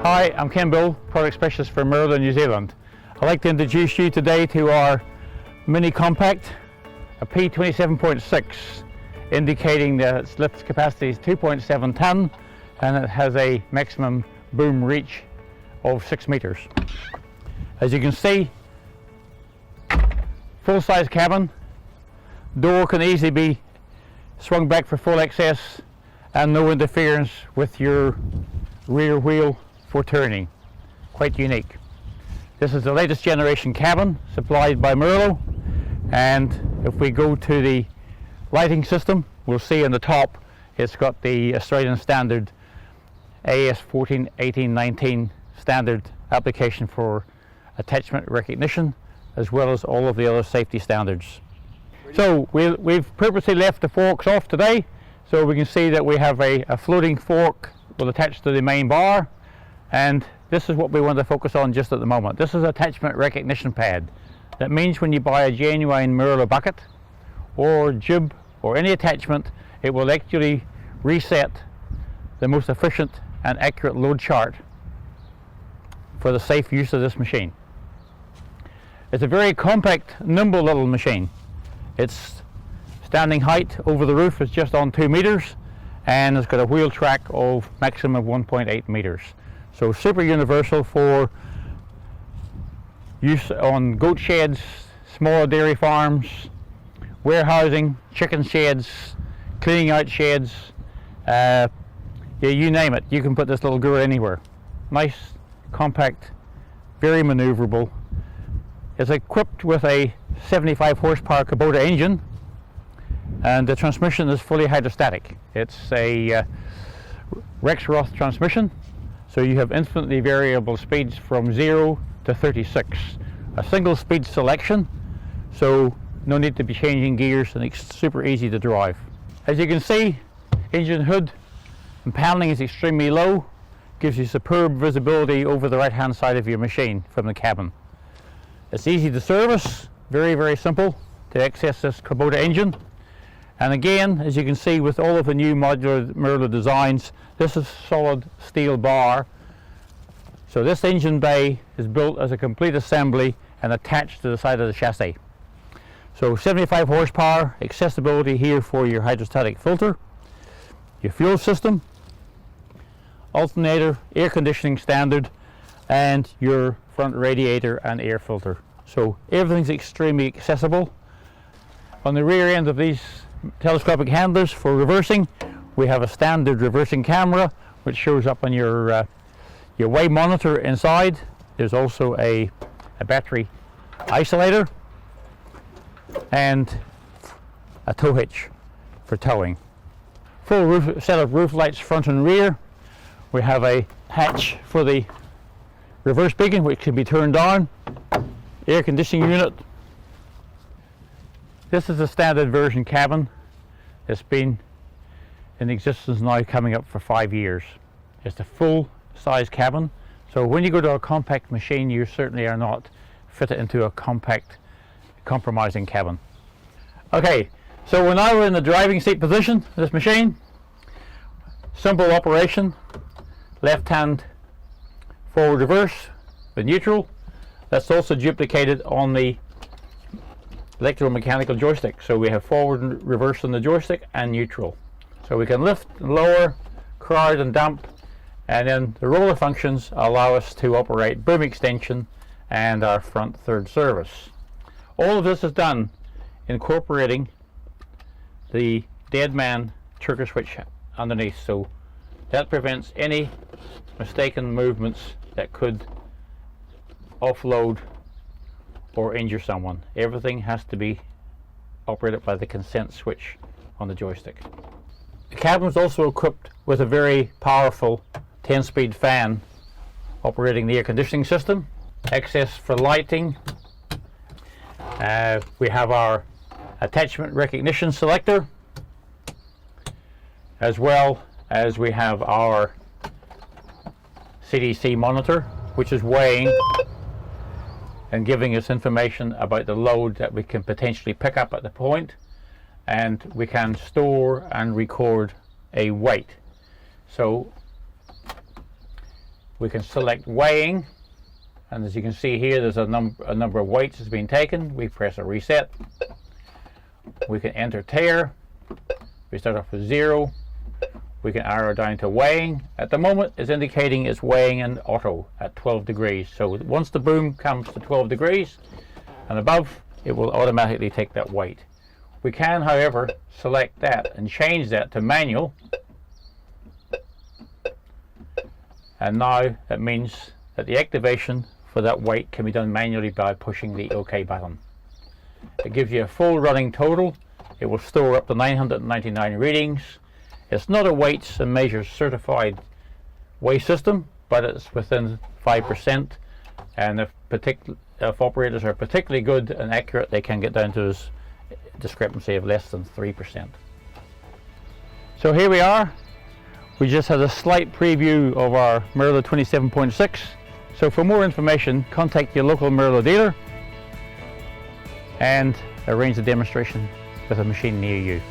Hi, I'm Ken Bill, Product Specialist for Merlo, New Zealand. I'd like to introduce you today to our mini compact, a P27.6, indicating that its lift capacity is 2.7 tonne and it has a maximum boom reach of 6 meters. As you can see, full-size cabin, door can easily be swung back for full access and no interference with your rear wheel for turning. Quite unique. This is the latest generation cabin supplied by Merlo, and if we go to the lighting system, we'll see on the top it's got the Australian standard AS 14, 18, 19 standard application for attachment recognition, as well as all of the other safety standards. So we've purposely left the forks off today, so we can see that we have a floating fork attached to the main bar, and this is what we want to focus on just at the moment. This is attachment recognition pad. That means when you buy a genuine Merlo bucket or jib or any attachment, it will actually reset the most efficient and accurate load chart for the safe use of this machine. It's a very compact, nimble little machine. Its standing height over the roof is just on 2 meters, and it's got a wheel track of maximum of 1.8 meters. So super universal for use on goat sheds, smaller dairy farms, warehousing, chicken sheds, cleaning out sheds, yeah, you name it, you can put this little guru anywhere. Nice, compact, very maneuverable. It's equipped with a 75 horsepower Kubota engine, and the transmission is fully hydrostatic. It's a Rexroth transmission, so you have infinitely variable speeds from 0 to 36. A single speed selection, so no need to be changing gears, and it's super easy to drive. As you can see, engine hood and paneling is extremely low, gives you superb visibility over the right hand side of your machine from the cabin. It's easy to service, very simple to access this Kubota engine. And again, as you can see with all of the new modular Merlo designs, this is solid steel bar. So this engine bay is built as a complete assembly and attached to the side of the chassis. So 75 horsepower, accessibility here for your hydrostatic filter, your fuel system, alternator, air conditioning standard, and your front radiator and air filter. So everything's extremely accessible. On the rear end of these telescopic handlers for reversing, we have a standard reversing camera which shows up on your way monitor inside. There's also a battery isolator and a tow hitch for towing. Full set of roof lights front and rear. We have a hatch for the reverse beacon which can be turned on, air conditioning unit. This is a standard version cabin. It's been in existence now coming up for 5 years. It's a full size cabin, so when you go to a compact machine you certainly are not fitted into a compact compromising cabin. Okay, so we're now in the driving seat position of this machine. Simple operation, left hand forward reverse with neutral. That's also duplicated on the electromechanical joystick, so we have forward and reverse on the joystick and neutral. So we can lift and lower, crowd and dump, and then the roller functions allow us to operate boom extension and our front third service. All of this is done incorporating the dead man trigger switch underneath, so that prevents any mistaken movements that could offload or injure someone. Everything has to be operated by the consent switch on the joystick. The cabin is also equipped with a very powerful 10-speed fan operating the air conditioning system, access for lighting. We have our attachment recognition selector, as well as we have our CDC monitor, which is weighing and giving us information about the load that we can potentially pick up at the point, and we can store and record a weight. So We can select weighing, and as you can see here, there's a number of weights that's been taken. We press a reset. We can enter tare. We start off with 0. We can arrow down to weighing. At the moment it's indicating it's weighing in auto at 12 degrees. So once the boom comes to 12 degrees and above, it will automatically take that weight. We can, however, select that and change that to manual. And now that means that the activation for that weight can be done manually by pushing the OK button. It gives you a full running total. It will store up to 999 readings. It's not a weights and measures certified weigh system, but it's within 5%, and if operators are particularly good and accurate, they can get down to a discrepancy of less than 3%. So here we are. We just had a slight preview of our Merlo 27.6. So for more information, contact your local Merlo dealer and arrange a demonstration with a machine near you.